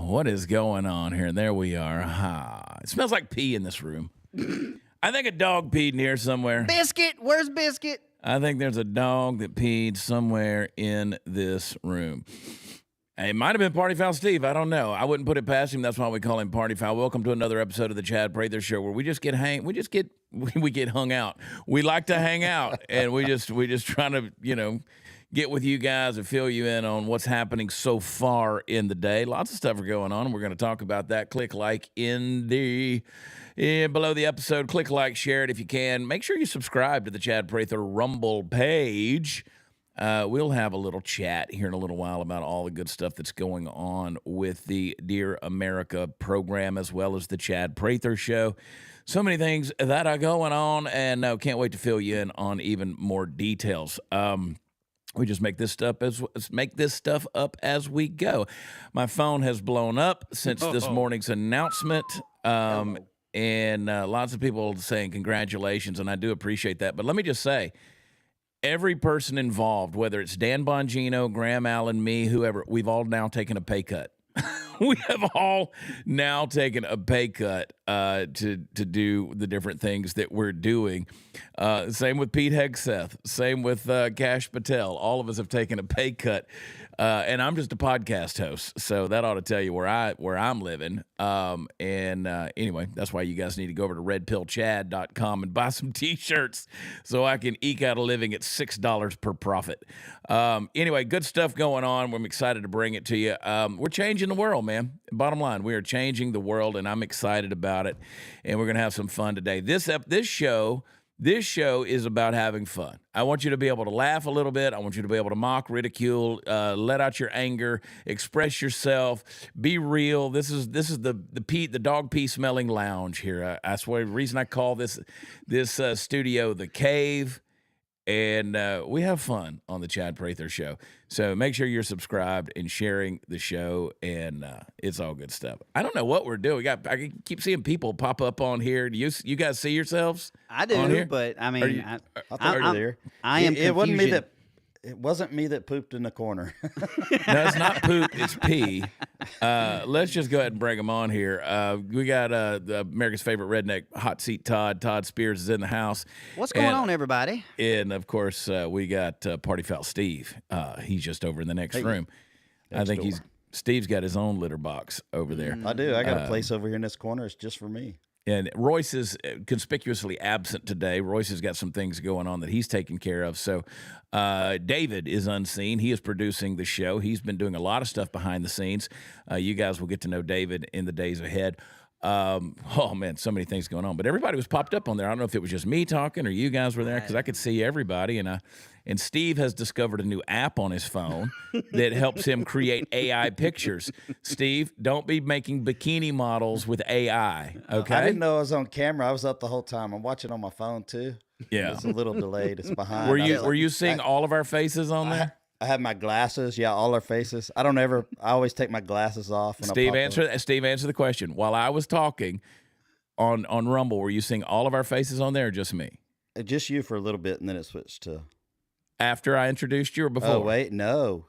what is going on here? There we are. It smells like pee in this room. I think a dog peed in here somewhere. Biscuit, where's Biscuit? I think there's a dog that peed somewhere in this room. It might have been Party Foul Steve. I don't know. I wouldn't put it past him. That's why we call him Party Foul. Welcome to another episode of the Chad Prather Show, where we get hung out. We like to hang out, and we just trying to get with you guys and fill you in on what's happening so far in the day. Lots of stuff are going on, and we're going to talk about that. Click like in the below the episode. Click like, share it if you can. Make sure you subscribe to the Chad Prather Rumble page. We'll have a little chat here in a little while about all the good stuff that's going on with the Dear America program, as well as the Chad Prather Show. So many things that are going on, and can't wait to fill you in on even more details. We just make this stuff up as we go. My phone has blown up since this morning's announcement, and lots of people saying congratulations, and I do appreciate that. But let me just say, every person involved, whether it's Dan Bongino, Graham Allen, me, whoever, we've all now taken a pay cut. We have all now taken a pay cut to do the different things that we're doing. Same with Pete Hegseth. Same with Kash Patel. All of us have taken a pay cut. And I'm just a podcast host, so that ought to tell you where I'm living. Anyway, that's why you guys need to go over to redpillchad.com and buy some T-shirts so I can eke out a living at $6 per profit. Anyway, good stuff going on. I'm excited to bring it to you. We're changing the world, man. Bottom line, we are changing the world, and I'm excited about it. And we're gonna have some fun today. This show is about having fun. I want you to be able to laugh a little bit. I want you to be able to mock, ridicule, let out your anger, express yourself, be real. This is the dog pee smelling lounge here. I swear, the reason I call this studio the Cave. And we have fun on the Chad Prather Show. So make sure you're subscribed and sharing the show, and it's all good stuff. I don't know what we're doing. I keep seeing people pop up on here. Do you guys see yourselves? I do, but I mean, I'm there. I am confusion. It wasn't me that pooped in the corner. No, it's not poop. It's pee. Let's just go ahead and bring them on here. We got America's favorite redneck, Hot Seat Todd. Todd Spears is in the house. What's going on, everybody? And, of course, we got Party Foul Steve. He's just over in the next room. I think Steve's got his own litter box over there. I do. I got a place over here in this corner. It's just for me. And Royce is conspicuously absent today. Royce has got some things going on that he's taking care of. So David is unseen. He is producing the show. He's been doing a lot of stuff behind the scenes. You guys will get to know David in the days ahead. Oh, man, so many things going on. But everybody was popped up on there. I don't know if it was just me talking or you guys were there, because I could see everybody. And Steve has discovered a new app on his phone that helps him create AI pictures. Steve, don't be making bikini models with AI, okay? I didn't know I was on camera. I was up the whole time. I'm watching on my phone, too. Yeah. It's a little delayed. It's behind. Were you seeing all of our faces on there? I have my glasses. Yeah, all our faces. I always take my glasses off. When Steve, answer the question. While I was talking on Rumble, were you seeing all of our faces on there or just me? Just you for a little bit, and then it switched to... After I introduced you or before? Oh, wait, no.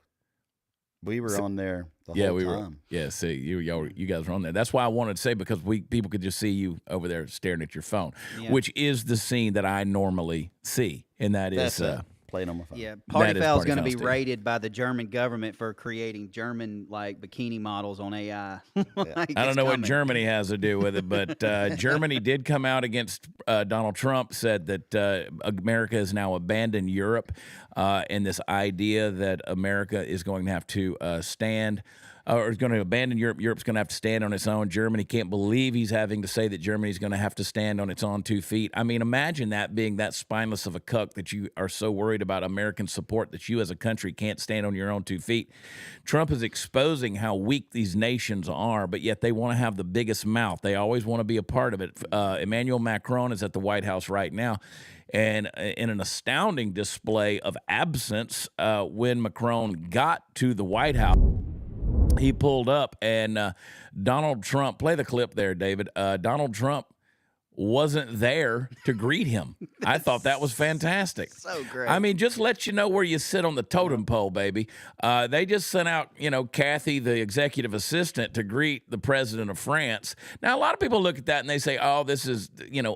We were on there the whole time. Yeah, see, you guys were on there. That's why I wanted to say, because people could just see you over there staring at your phone, which is the scene that I normally see, and that's playing on my phone. Yeah, Party Foul is going to be raided by the German government for creating German bikini models on AI. I don't know what Germany has to do with it, but Germany did come out against Donald Trump, said that America has now abandoned Europe, and this idea that America is going to have to stand or is going to abandon Europe. Europe's going to have to stand on its own. Germany can't believe he's having to say that Germany's going to have to stand on its own 2 feet. I mean, imagine that being that spineless of a cuck that you are so worried about American support that you as a country can't stand on your own 2 feet. Trump is exposing how weak these nations are, but yet they want to have the biggest mouth. They always want to be a part of it. Emmanuel Macron is at the White House right now. And in an astounding display of absence, when Macron got to the White House, he pulled up, and Donald Trump, play the clip there, David. Donald Trump wasn't there to greet him. I thought that was fantastic. So great. I mean, just let you know where you sit on the totem pole, baby. They just sent out, Kathy, the executive assistant, to greet the president of France. Now, a lot of people look at that and they say, oh, this is,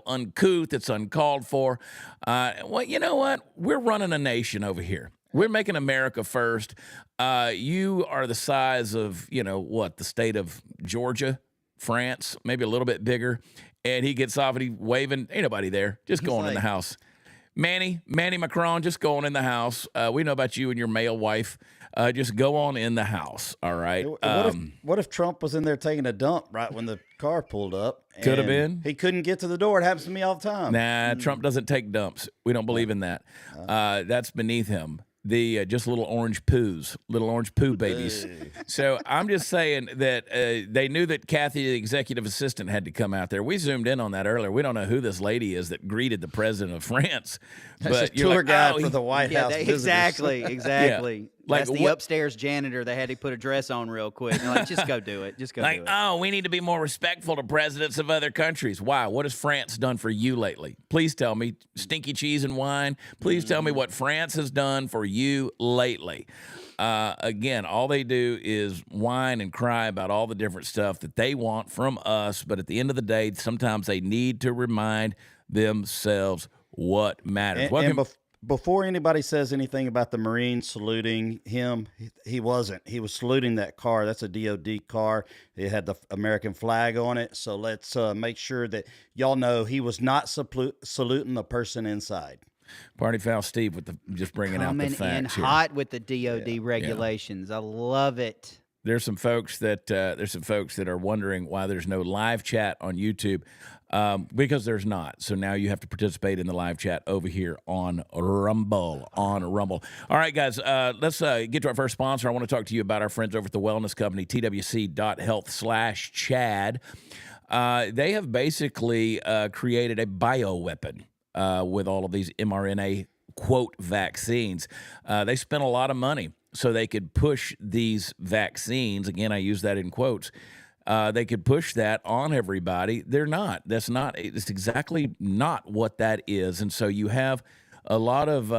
uncouth. It's uncalled for. Well, you know what? We're running a nation over here. We're making America first. You are the size of, the state of Georgia, France, maybe a little bit bigger. And he gets off and he's waving. Ain't nobody there. Just going in the house. Manny Macron, just going in the house. We know about you and your male wife. Just go on in the house. All right. What if Trump was in there taking a dump right when the car pulled up? Could have been. He couldn't get to the door. It happens to me all the time. Nah, Trump doesn't take dumps. We don't believe in that. That's beneath him. The just little orange poo babies. So I'm just saying that they knew that Kathy, the executive assistant, had to come out there. We zoomed in on that earlier. We don't know who this lady is that greeted the president of France. But you're tour guide for the White House. Exactly. Yeah. That's the upstairs janitor. They had to put a dress on real quick. They're like, just go do it. Just go do it. Oh, we need to be more respectful to presidents of other countries. Why? What has France done for you lately? Please tell me. Stinky cheese and wine. Please tell me what France has done for you lately. Again, all they do is whine and cry about all the different stuff that they want from us. But at the end of the day, sometimes they need to remind themselves what matters. Before anybody says anything about the Marines saluting him, he wasn't. He was saluting that car. That's a DOD car. It had the American flag on it. So let's make sure that y'all know he was not saluting the person inside. Party Foul Steve with just bringing out the facts coming in hot with the DOD regulations. Yeah. I love it. There's some folks that are wondering why there's no live chat on YouTube. Because there's not. So now you have to participate in the live chat over here on Rumble. All right, guys, let's get to our first sponsor. I want to talk to you about our friends over at the wellness company, twc.health/Chad. They have basically created a bioweapon with all of these mRNA, quote, vaccines. They spent a lot of money so they could push these vaccines. Again, I use that in quotes. They could push that on everybody. They're not. It's exactly not what that is. And so you have a lot of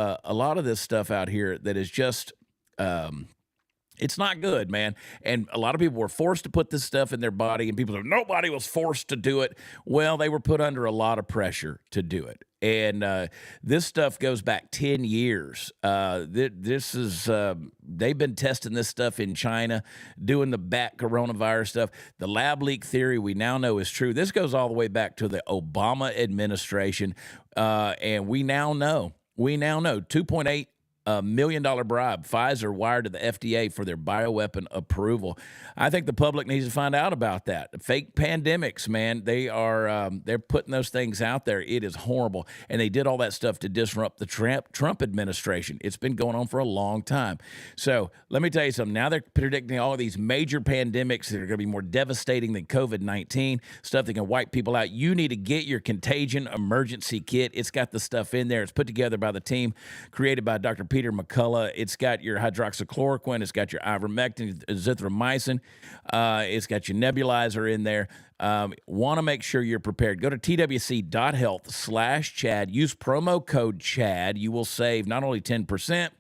this stuff out here that is just, it's not good, man. And a lot of people were forced to put this stuff in their body, and people say, nobody was forced to do it. Well, they were put under a lot of pressure to do it. And this stuff goes back 10 years. This is they've been testing this stuff in China, doing the bat coronavirus stuff. The lab leak theory we now know is true. This goes all the way back to the Obama administration, and we now know $2.8 million bribe Pfizer wired to the FDA for their bioweapon approval. I think the public needs to find out about that. Fake pandemics, man, they're putting those things out there. It is horrible. And they did all that stuff to disrupt the Trump administration. It's been going on for a long time. So let me tell you something. Now they're predicting all of these major pandemics that are going to be more devastating than COVID-19, stuff that can wipe people out. You need to get your contagion emergency kit. It's got the stuff in there. It's put together by the team created by Dr. Peter McCullough. It's got your hydroxychloroquine. It's got your ivermectin, azithromycin. It's got your nebulizer in there. Want to make sure you're prepared. Go to twc.health/Chad. Use promo code Chad. You will save not only 10%,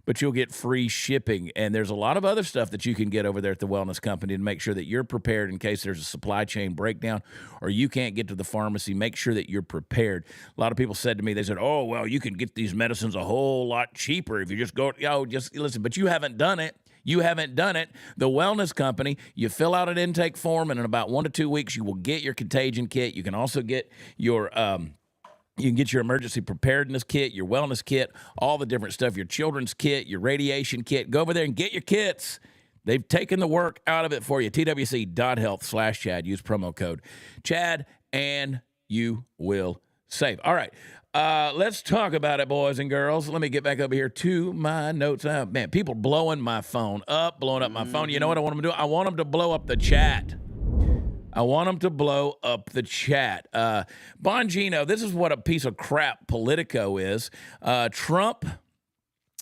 but you'll get free shipping. And there's a lot of other stuff that you can get over there at the Wellness Company to make sure that you're prepared in case there's a supply chain breakdown or you can't get to the pharmacy. Make sure that you're prepared. A lot of people said to me, they said, oh, well, you can get these medicines a whole lot cheaper if you just go, just listen, but you haven't done it. You haven't done it. The Wellness Company, you fill out an intake form, and in about 1 to 2 weeks, you will get your contagion kit. You can also get your you can get your emergency preparedness kit, your wellness kit, all the different stuff, your children's kit, your radiation kit. Go over there and get your kits. They've taken the work out of it for you. twc.health/Chad. Use promo code Chad, and you will save. All right. Let's talk about it, boys and girls. Let me get back over here to my notes. Man, people blowing my phone up, blowing up my phone. You know what I want them to do? I want them to blow up the chat. Bongino, this is what a piece of crap Politico is. Trump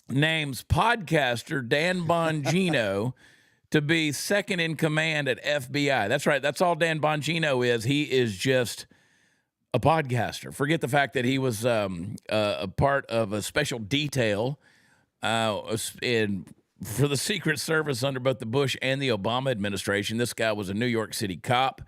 names podcaster Dan Bongino to be second in command at FBI. That's right. That's all Dan Bongino is. He is just a podcaster. Forget the fact that he was a part of a special detail for the Secret Service under both the Bush and the Obama administration. This guy was a New York City cop.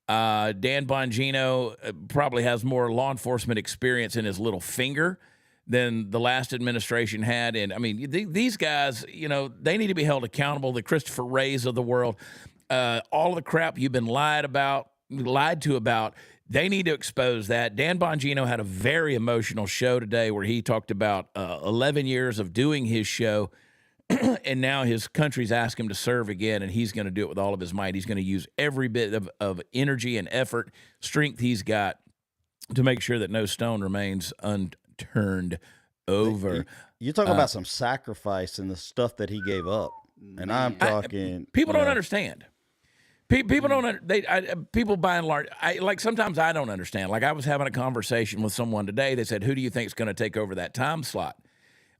Dan Bongino probably has more law enforcement experience in his little finger than the last administration had. And I mean, these guys, they need to be held accountable. The Christopher Wrays of the world, all of the crap you've been lied to about, they need to expose that. Dan Bongino had a very emotional show today where he talked about 11 years of doing his show. And now his country's asked him to serve again, and he's going to do it with all of his might. He's going to use every bit of energy and effort, strength he's got to make sure that no stone remains unturned over. You talk about some sacrifice and the stuff that he gave up, and I'm talking. People don't understand. People don't. People by and large, sometimes I don't understand. Like I was having a conversation with someone today. They said, "Who do you think is going to take over that time slot?"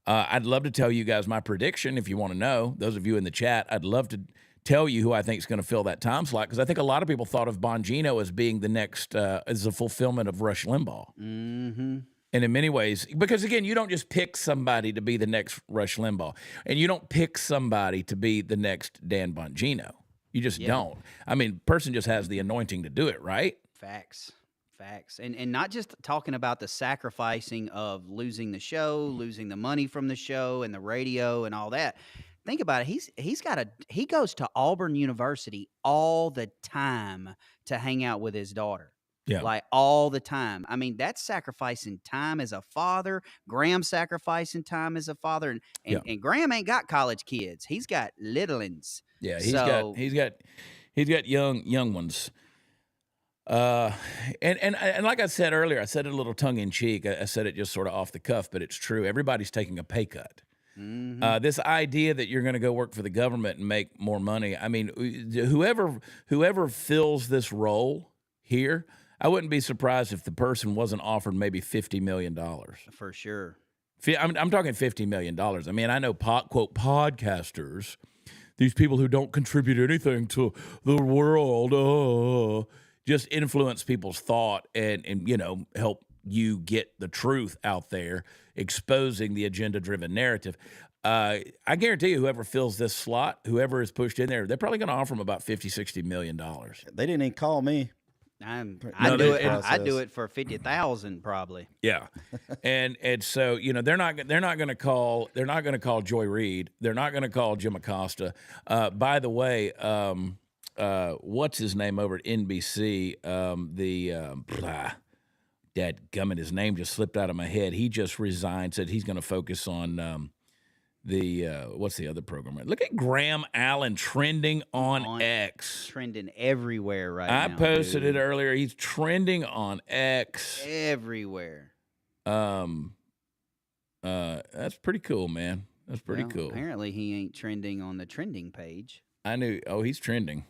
I'd love to tell you guys my prediction if you want to know. Those of you in the chat, I'd love to tell you who I think is going to fill that time slot, because I think a lot of people thought of Bongino as being the next, as a fulfillment of Rush Limbaugh. Mm-hmm. And in many ways, because again, you don't just pick somebody to be the next Rush Limbaugh, and you don't pick somebody to be the next Dan Bongino. You just don't. I mean, person just has the anointing to do it, right? Facts. And not just talking about the sacrificing of losing the show, losing the money from the show and the radio and all that. Think about it. He goes to Auburn University all the time to hang out with his daughter. Yeah. Like all the time. I mean, that's sacrificing time as a father. Graham's sacrificing time as a father. And Graham ain't got college kids. He's got littlins. Yeah, he's got young ones. And like I said earlier, I said it a little tongue in cheek. I said it just sort of off the cuff, but it's true. Everybody's taking a pay cut. Mm-hmm. This idea that you're going to go work for the government and make more money. I mean, whoever fills this role here, I wouldn't be surprised if the person wasn't offered maybe $50 million. For sure. I'm talking $50 million. I mean, I know quote podcasters, these people who don't contribute anything to the world, just influence people's thought and help you get the truth out there, exposing the agenda-driven narrative. I guarantee you, whoever fills this slot, whoever is pushed in there, they're probably going to offer them about $50-60 million. They didn't even call me. I'd do it for 50,000 probably. Yeah, and so they're not going to call Joy Reid. They're not going to call Jim Acosta. By the way, what's his name over at NBC? Dadgummit, his name just slipped out of my head. He just resigned. Said he's going to focus on what's the other program? Look at Graham Allen trending on X. Trending everywhere right now. I posted it earlier. He's trending on X. Everywhere. That's pretty cool, man. That's pretty cool. Apparently he ain't trending on the trending page. I knew. Oh, he's trending.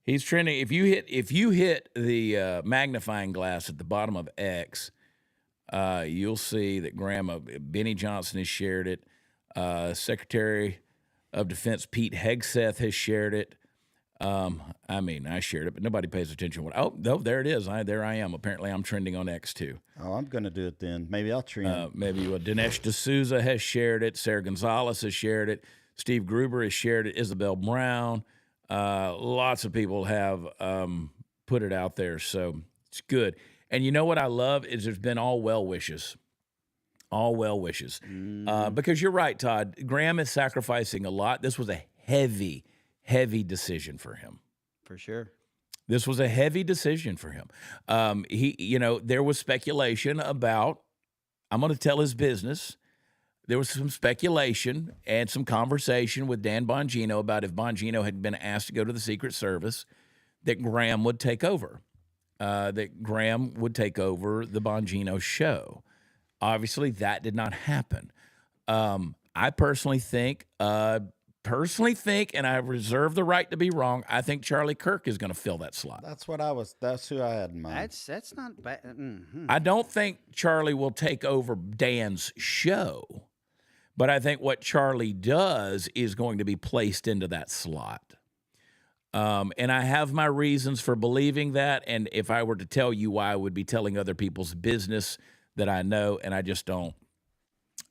He's trending. If you hit the magnifying glass at the bottom of X, you'll see that Benny Johnson has shared it. Secretary of Defense Pete Hegseth has shared it. I shared it, but nobody pays attention. Oh, there it is. There I am. Apparently, I'm trending on X too. Oh, I'm going to do it then. Maybe I'll trend. Maybe Dinesh D'Souza has shared it. Sarah Gonzalez has shared it. Steve Gruber has shared it. Isabel Brown. Lots of people have put it out there, so it's good. And you know what I love is there's been all well wishes. All well wishes. Because you're right, Todd. Graham is sacrificing a lot. This was a heavy, heavy decision for him. For sure. This was a heavy decision for him. There was speculation about, I'm going to tell his business. There was some speculation and some conversation with Dan Bongino about if Bongino had been asked to go to the Secret Service, that Graham would take over. That Graham would take over the Bongino show. Obviously, that did not happen. I personally think, and I reserve the right to be wrong, I think Charlie Kirk is going to fill that slot. That's who I had in mind. That's not bad. Mm-hmm. I don't think Charlie will take over Dan's show, but I think what Charlie does is going to be placed into that slot. And I have my reasons for believing that. And if I were to tell you why, I would be telling other people's business that I know. And I just don't.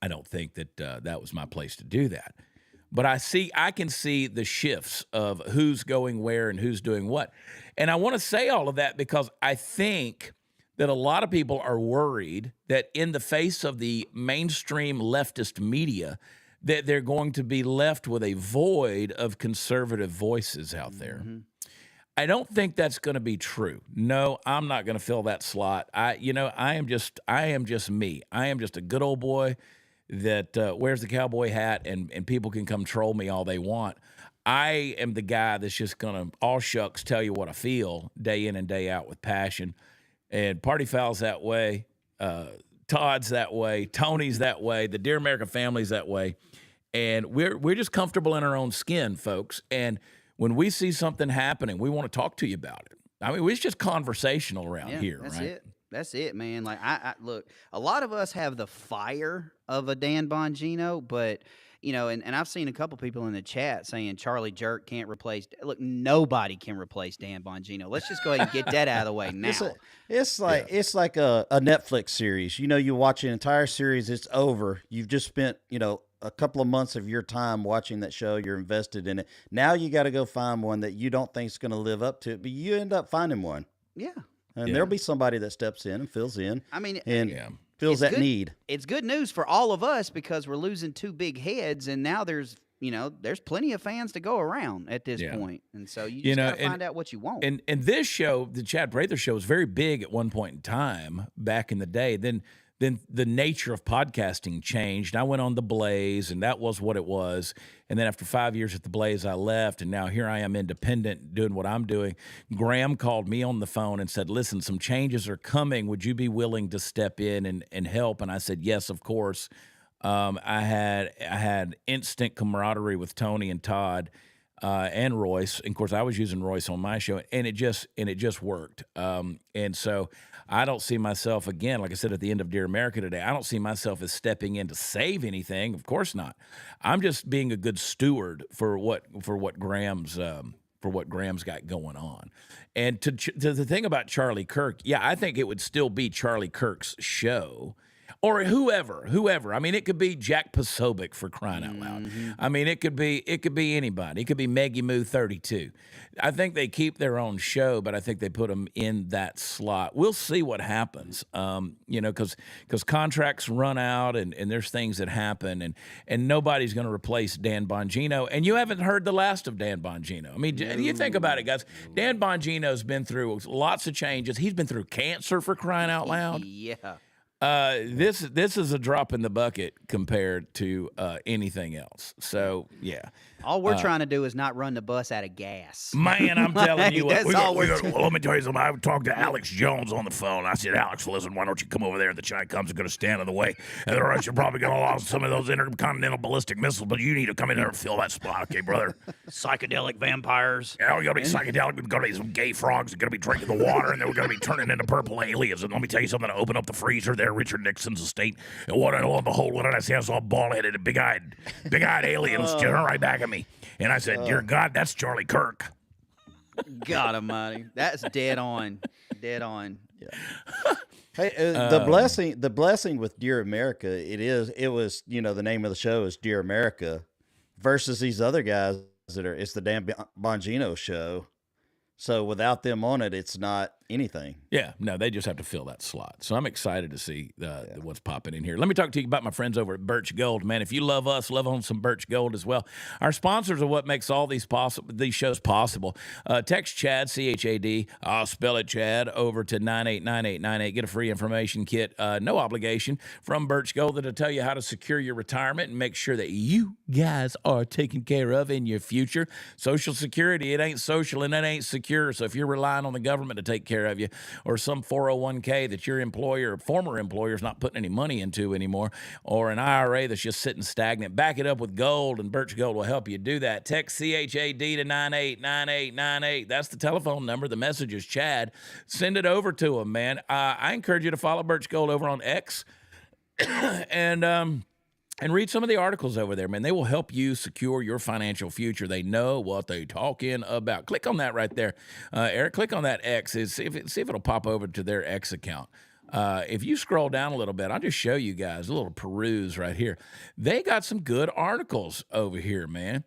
I don't think that that was my place to do that. But I can see the shifts of who's going where and who's doing what. And I want to say all of that because I think that a lot of people are worried that in the face of the mainstream leftist media, that they're going to be left with a void of conservative voices out there. Mm-hmm. I don't think that's going to be true. No, I'm not going to fill that slot. I am just me. I am just a good old boy that wears the cowboy hat, and people can come troll me all they want. I am the guy that's just going to all shucks tell you what I feel day in and day out with passion. And Party Foul's that way. Todd's that way. Tony's that way. The Dear America family's that way. And we're just comfortable in our own skin, folks. And when we see something happening, we want to talk to you about it. I mean, it's just conversational around here, that's right? it. That's it, man. Like I look, a lot of us have the fire of a Dan Bongino, but and I've seen a couple people in the chat saying Charlie Jerk can't replace. Look, nobody can replace Dan Bongino. Let's just go ahead and get that out of the way now. It's like a Netflix series. You watch an entire series, it's over. You've just spent a couple of months of your time watching that show. You're invested in it. Now you got to go find one that you don't think is going to live up to it, but you end up finding one. Yeah. And there'll be somebody that steps in and fills in. I mean, and fills that need. It's good news for all of us because we're losing two big heads, and now there's plenty of fans to go around at this point. And so you just got to find out what you want. And this show, the Chad Prather show, was very big at one point in time back in the day. Then the nature of podcasting changed. I went on The Blaze, and that was what it was. And then after 5 years at The Blaze, I left, and now here I am independent doing what I'm doing. Graham called me on the phone and said, listen, some changes are coming. Would you be willing to step in and help? And I said, yes, of course. I had instant camaraderie with Tony and Todd and Royce. And of course, I was using Royce on my show, and it just worked. And so I don't see myself, again, like I said at the end of Dear America today, I don't see myself as stepping in to save anything. Of course not. I'm just being a good steward for what Graham's got going on. And to the thing about Charlie Kirk, I think it would still be Charlie Kirk's show. Or whoever. I mean, it could be Jack Posobiec, for crying out loud. Mm-hmm. I mean, it could be anybody. It could be Meggie Moo 32. I think they keep their own show, but I think they put them in that slot. We'll see what happens, because contracts run out and there's things that happen, and nobody's going to replace Dan Bongino. And you haven't heard the last of Dan Bongino. I mean, you think about it, guys. Dan Bongino's been through lots of changes. He's been through cancer, for crying out loud. Yeah. This is a drop in the bucket compared to anything else. So all we're trying to do is not run the bus out of gas. Man, I'm telling you, That's all we're well, let me tell you something. I talked to Alex Jones on the phone. I said, Alex, listen, why don't you come over there? The Chi-Coms are going to stand in the way, and the Russians are probably going to launch some of those intercontinental ballistic missiles. But you need to come in there and fill that spot, okay, brother? Psychedelic vampires. Yeah, we're going to be psychedelic. We're going to be some gay frogs. We're going to be drinking the water, and then we're going to be turning into purple aliens. And let me tell you something. To open up the freezer there, Richard Nixon's estate, and what I lo and behold, what did I see? I saw bald-headed, big-eyed aliens turn right back at me. And I said, dear God, that's Charlie Kirk. God almighty. That's dead on. Dead on. Yeah. Hey, the blessing with Dear America, it was, the name of the show is Dear America versus these other guys it's the Dan Bongino show. So without them on it, it's not anything. Yeah, no, they just have to fill that slot. So I'm excited to see what's popping in here. Let me talk to you about my friends over at Birch Gold. Man, if you love us, love on some Birch Gold as well. Our sponsors are what makes all these shows possible. Text Chad, C-H-A-D, I'll spell it Chad, over to 989898. Get a free information kit, no obligation, from Birch Gold that'll tell you how to secure your retirement and make sure that you guys are taken care of in your future. Social Security, it ain't social and it ain't secure. So if you're relying on the government to take care of you, or some 401k that your employer or former employer is not putting any money into anymore, or an IRA that's just sitting stagnant, back it up with gold, and Birch Gold will help you do that. Text CHAD to 989898. That's the telephone number. The message is Chad. Send it over to him, man. I encourage you to follow Birch Gold over on X. And and read some of the articles over there, man. They will help you secure your financial future. They know what they're talking about. Click on that right there. Eric, click on that X. See if it'll pop over to their X account. If you scroll down a little bit, I'll just show you guys a little peruse right here. They got some good articles over here, man.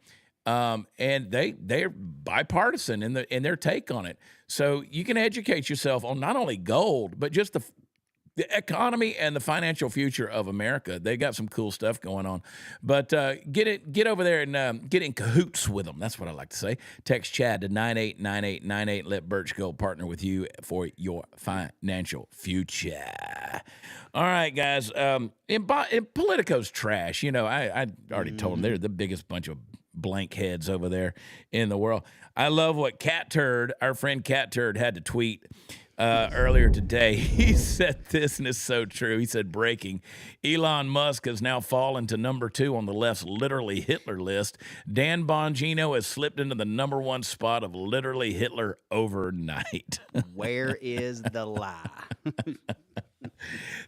And they're bipartisan in their take on it. So you can educate yourself on not only gold, but just the economy and the financial future of America. They got some cool stuff going on. But get over there and get in cahoots with them. That's what I like to say. Text Chad to 989898. Let Birch go partner with you for your financial future. All right, guys. In Politico's trash. You know, I already told them they're the biggest bunch of blank heads over there in the world. I love what Cat Turd, our friend Cat Turd, had to tweet earlier today. He said this, and it's so true. He said, breaking, Elon Musk has now fallen to number 2 on the left's literally Hitler list. Dan Bongino has slipped into the number 1 spot of literally Hitler overnight. Where is the lie?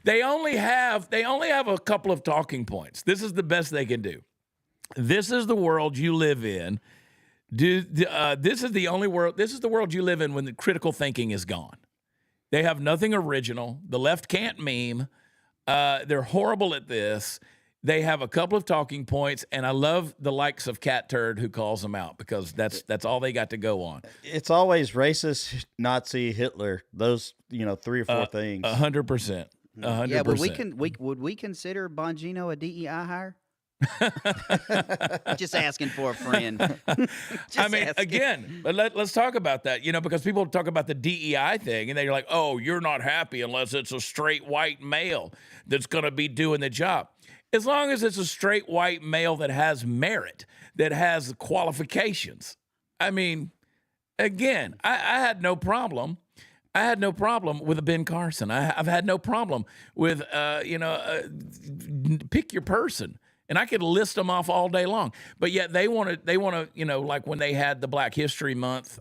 They only have a couple of talking points. This is the best they can do. This is the world you live in. This is the only world. This is the world you live in when the critical thinking is gone. They have nothing original. The left can't meme. They're horrible at this. They have a couple of talking points, and I love the likes of Cat Turd who calls them out because that's all they got to go on. It's always racist, Nazi, Hitler. Those 3 or 4 things. 100%. 100%. Yeah, would we consider Bongino a DEI hire? Just asking for a friend. I mean, again, but let's talk about that, because people talk about the DEI thing and they're like, oh, you're not happy unless it's a straight white male that's going to be doing the job. As long as it's a straight white male that has merit, that has qualifications. I mean, again, I had no problem. I had no problem with a Ben Carson. I've had no problem with, pick your person. And I could list them off all day long. But yet they want to, like when they had the Black History Month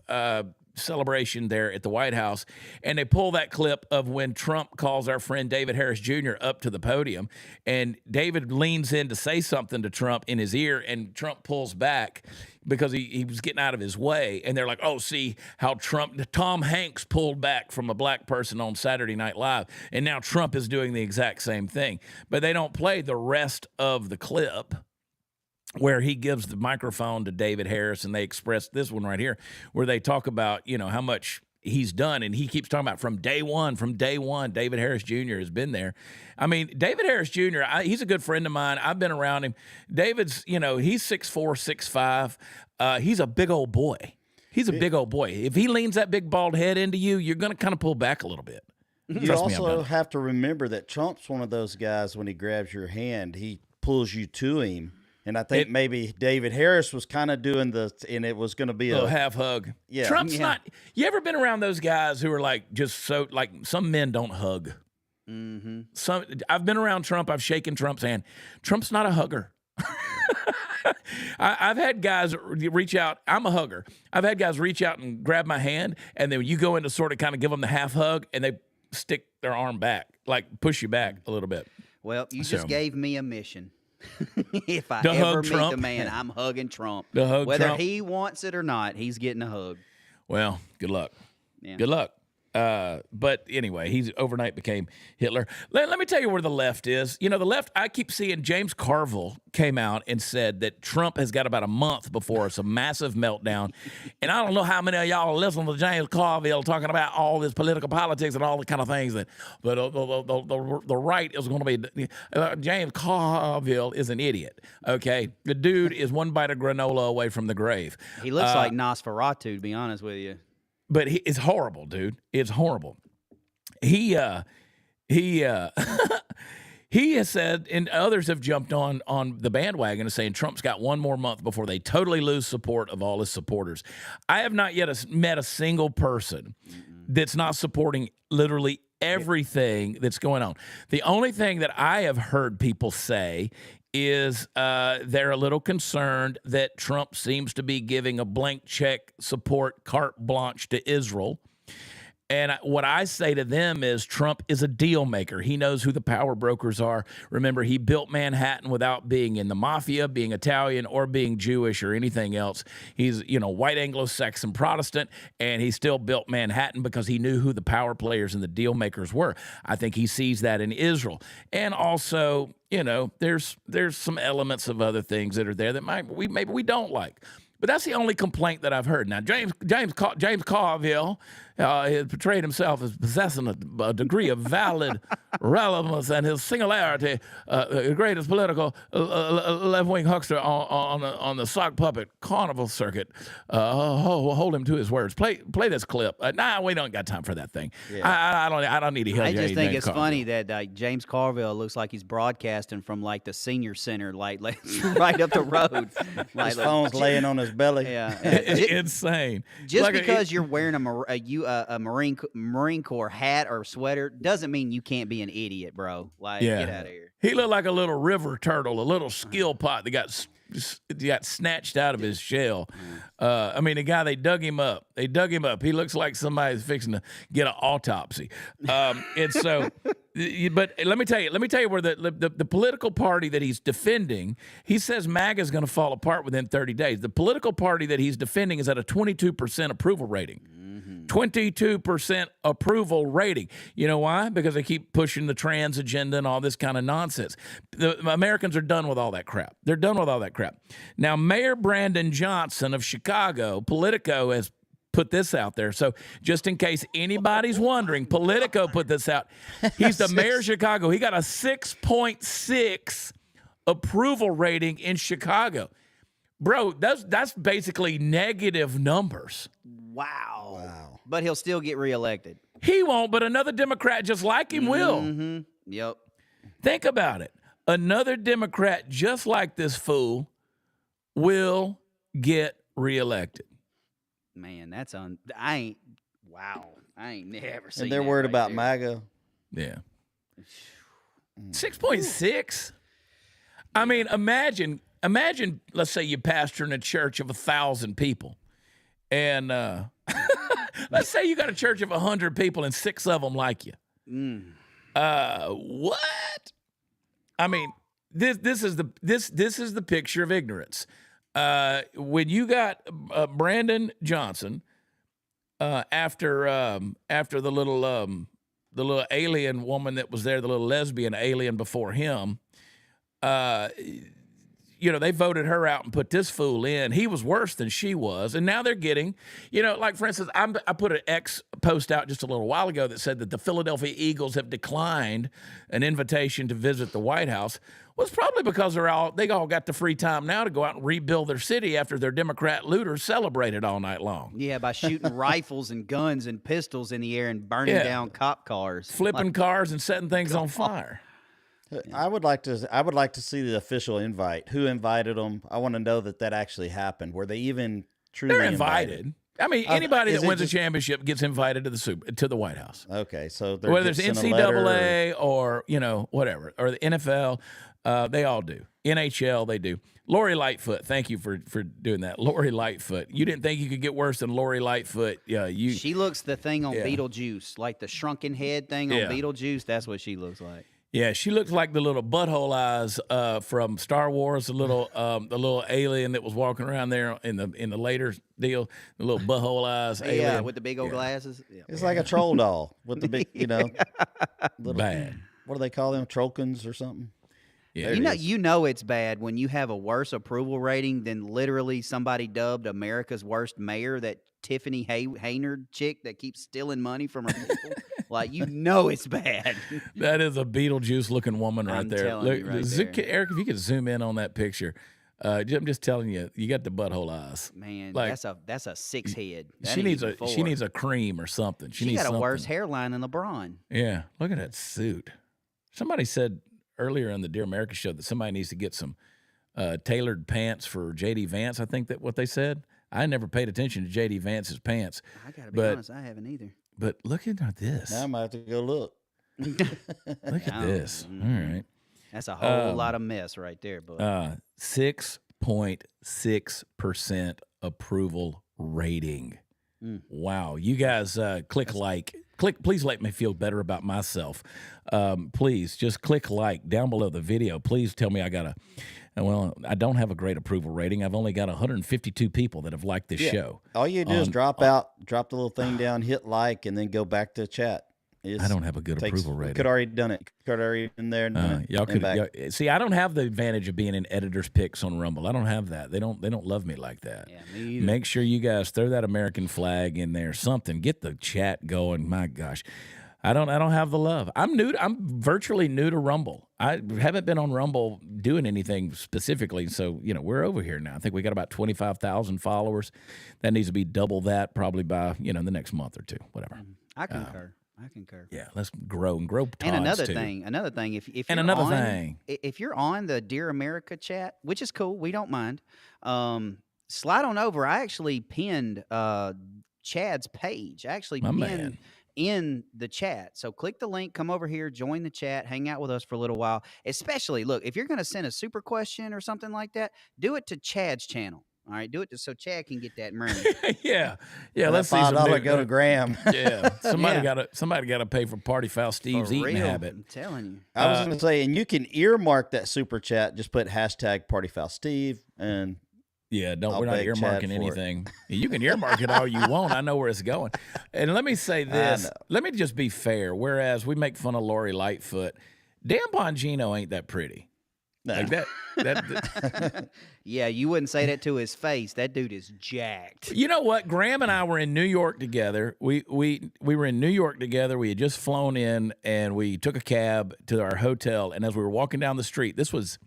celebration there at the White House, and they pull that clip of when Trump calls our friend David Harris Jr. up to the podium, and David leans in to say something to Trump in his ear, and Trump pulls back because he was getting out of his way. And they're like, oh, see how Tom Hanks pulled back from a black person on Saturday Night Live, and now Trump is doing the exact same thing. But they don't play the rest of the clip where he gives the microphone to David Harris, and they express this one right here, where they talk about, how much he's done. And he keeps talking about from day one, David Harris Jr. has been there. I mean, David Harris Jr., he's a good friend of mine. I've been around him. David's, he's 6'4", 6'5". He's a big old boy. He's a big old boy. If he leans that big bald head into you, you're going to kind of pull back a little bit. You also have to remember that Trump's one of those guys, when he grabs your hand, he pulls you to him. And I think maybe David Harris was kind of doing and it was going to be a half hug. Yeah. Trump's not. You ever been around those guys who are like just so, like, some men don't hug? Mm-hmm. I've been around Trump. I've shaken Trump's hand. Trump's not a hugger. I've had guys reach out. I'm a hugger. I've had guys reach out and grab my hand, and then you go in to sort of kind of give them the half hug, and they stick their arm back, like push you back a little bit. Well, you just gave me a mission. If I ever meet the man, I'm hugging Trump. Whether he wants it or not, he's getting a hug. Well, good luck. Yeah. Good luck. But anyway, he's overnight became Hitler. Let me tell you where the left is. The left, I keep seeing James Carville came out and said that Trump has got about a month before it's a massive meltdown. And I don't know how many of y'all listen to James Carville talking about all this political politics and all the kind of things that the right is going to be. James Carville is an idiot. Okay. The dude is one bite of granola away from the grave. He looks like Nosferatu, to be honest with you. But it's horrible, dude. It's horrible. He has said, and others have jumped on the bandwagon of saying Trump's got one more month before they totally lose support of all his supporters. I have not yet met a single person that's not supporting literally everything that's going on. The only thing that I have heard people say is they're a little concerned that Trump seems to be giving a blank check support carte blanche to Israel. And what I say to them is Trump is a deal maker. He knows who the power brokers are. Remember, he built Manhattan without being in the mafia, being Italian, or being Jewish or anything else. He's, white Anglo-Saxon Protestant, and he still built Manhattan because he knew who the power players and the deal makers were. I think he sees that in Israel. And also, there's some elements of other things that are there that maybe we don't like. But that's the only complaint that I've heard. Now, James Carville has portrayed himself as possessing a degree of valid relevance, and his singularity, the greatest political left-wing huckster on the sock puppet carnival circuit. Hold him to his words. Play this clip. Nah, we don't got time for that thing. Yeah. I don't need to hear. I just think it's funny that James Carville looks like he's broadcasting from like the senior center, like right up the road. His phone's laying on his belly. Yeah, insane. Just like because you're wearing a Marine Corps hat or sweater doesn't mean you can't be an idiot, bro. Like, get out of here. He looked like a little river turtle, a little skill pot that got snatched out of his shell. The guy, they dug him up. He looks like somebody's fixing to get an autopsy. And so, but let me tell you where the political party that he's defending, he says MAGA is going to fall apart within 30 days. The political party that he's defending is at a 22% approval rating. 22% approval rating. You know why? Because they keep pushing the trans agenda and all this kind of nonsense. The Americans are done with all that crap. They're done with all that crap. Now, Mayor Brandon Johnson of Chicago, Politico has put this out there. So just in case anybody's wondering, Politico put this out. He's the mayor of Chicago. He got a 6.6 approval rating in Chicago. Bro, that's basically negative numbers. Wow. But he'll still get reelected. He won't, but another Democrat just like him will. Mm-hmm. Yep. Think about it. Another Democrat just like this fool will get reelected. Man, that's I ain't never seen. And they're worried about MAGA. Yeah. 6.6. I mean, imagine, let's say you pastor in a church of 1,000 people. And let's say you got a church of 100 people and 6 of them like you. What? I mean, this is the picture of ignorance. When you got Brandon Johnson after the little alien woman that was there, the little lesbian alien before him, they voted her out and put this fool in. He was worse than she was. And now they're getting, like, for instance, I put an X post out just a little while ago that said that the Philadelphia Eagles have declined an invitation to visit the White House. Well, it's probably because they all got the free time now to go out and rebuild their city after their Democrat looters celebrated all night long. Yeah, by shooting rifles and guns and pistols in the air and burning down cop cars. Flipping cars and setting things on fire. I would like to see the official invite. Who invited them? I want to know that actually happened. Were they even truly They're invited? I mean, anybody that wins a championship gets invited to the White House. Okay, so whether it's NCAA or whatever, or the NFL, they all do. NHL, they do. Lori Lightfoot, thank you for doing that. Lori Lightfoot, you didn't think you could get worse than Lori Lightfoot. She looks the thing on Beetlejuice, like the shrunken head thing on Beetlejuice. That's what she looks like. Yeah, she looks like the little butthole eyes from Star Wars, the little alien that was walking around there in the later deal, the little butthole eyes alien. Yeah, with the big old glasses. Yeah. It's like a troll doll with the big, little, bad. What do they call them? Trollkins or something? Yeah, you know it's bad when you have a worse approval rating than literally somebody dubbed America's worst mayor, that Tiffany Haynard chick that keeps stealing money from her people. Like, it's bad. That is a Beetlejuice looking woman right there. Look, there. Eric, if you could zoom in on that picture, I'm just telling you, you got the butthole eyes. Man, that's a 6 head. She needs a cream or something. She needs got a something. worse hairline than LeBron. Yeah, look at that suit. Somebody said earlier on the Dear America show that somebody needs to get some tailored pants for J.D. Vance. I think that what they said. I never paid attention to J.D. Vance's pants. I got to be honest, I haven't either. But look at this. Now I might have to go look. Look at this. All right. That's a whole lot of mess right there, bud. 6.6% approval rating. Wow. You guys click like. Please let me feel better about myself. Please just click like down below the video. Please tell me I don't have a great approval rating. I've only got 152 people that have liked this show. All you do is drop the little thing down, hit like, and then go back to chat. I don't have a good approval rating. Could already done it. Could already been there. Y'all could see. I don't have the advantage of being in editors' picks on Rumble. I don't have that. They don't love me like that. Yeah, me either. Make sure you guys throw that American flag in there. Something. Get the chat going. My gosh, I don't have the love. I'm virtually new to Rumble. I haven't been on Rumble doing anything specifically. So we're over here now. I think we got about 25,000 followers. That needs to be double that probably by the next month or two. Whatever. I concur. I concur. Yeah, let's grow and grow. And another too. thing, if you're on the Dear America chat, which is cool, we don't mind. Slide on over. I actually pinned Chad's page. I actually pinned in the chat. So click the link, come over here, join the chat, hang out with us for a little while. Especially, look, if you're going to send a super question or something like that, do it to Chad's channel. All right, do it so Chad can get that money. yeah. Let's see $5 go to Graham. Yeah, somebody got to pay for Party Foul Steve's eating habit. I'm telling you. I was going to say, and you can earmark that super chat. Just put hashtag Party Foul Steve, and we're not earmarking anything. You can earmark it all you want. I know where it's going. And let me say this. Let me just be fair. Whereas we make fun of Lori Lightfoot, Dan Bongino ain't that pretty. No. Like that. Yeah, you wouldn't say that to his face. That dude is jacked. You know what? Graham and I were in New York together. We were in New York together. We had just flown in, and we took a cab to our hotel. And as we were walking down the street, this was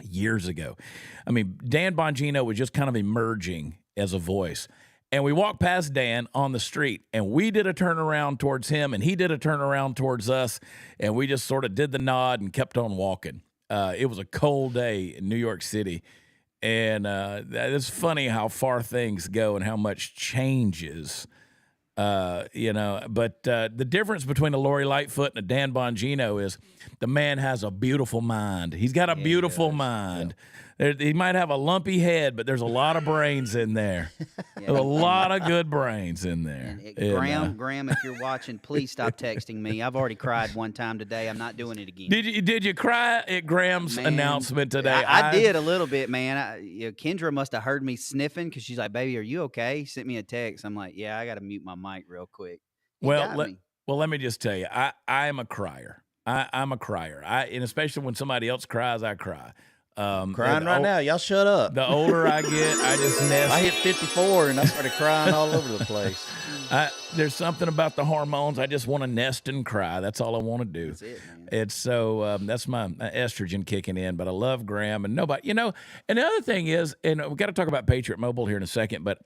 years ago. I mean, Dan Bongino was just kind of emerging as a voice. And we walked past Dan on the street, and we did a turnaround towards him, and he did a turnaround towards us, and we just sort of did the nod and kept on walking. It was a cold day in New York City, and it's funny how far things go and how much changes, But the difference between a Lori Lightfoot and a Dan Bongino is the man has a beautiful mind. He's got a beautiful mind. Yeah. He might have a lumpy head, but there's a lot of brains in there. There's a lot of good brains in there. Graham, if you're watching, please stop texting me. I've already cried one time today. I'm not doing it again. Did you cry at Graham's announcement today? I did a little bit, man. Kendra must have heard me sniffing because she's like, "Baby, are you okay?" She sent me a text. I'm like, "Yeah, I got to mute my mic real quick." Let me just tell you, I am a crier. I'm a crier. And especially when somebody else cries, I cry. Crying right now. Y'all shut up. The older I get, I just nest. I hit 54 and I started crying all over the place. There's something about the hormones. I just want to nest and cry. That's all I want to do. That's it, man. It's so that's my estrogen kicking in. But I love Graham and nobody, And the other thing is, and we've got to talk about Patriot Mobile here in a second. But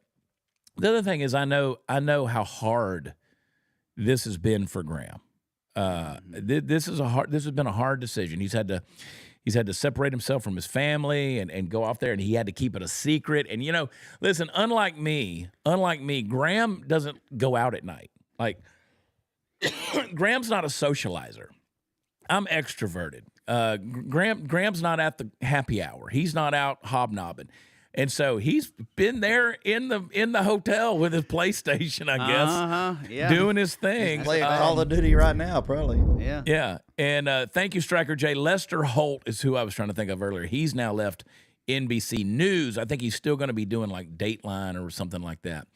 the other thing is, I know how hard this has been for Graham. This has been a hard decision. He's had to separate himself from his family and go off there, and he had to keep it a secret. And, listen, unlike me, Graham doesn't go out at night. Like, Graham's not a socializer. I'm extroverted. Graham's not at the happy hour. He's not out hobnobbing. And so he's been there in the hotel with his PlayStation, I guess, doing his thing. He's playing Call of Duty right now, probably. Yeah. Yeah. And thank you, Striker J. Lester Holt is who I was trying to think of earlier. He's now left NBC News. I think he's still going to be doing like Dateline or something like that.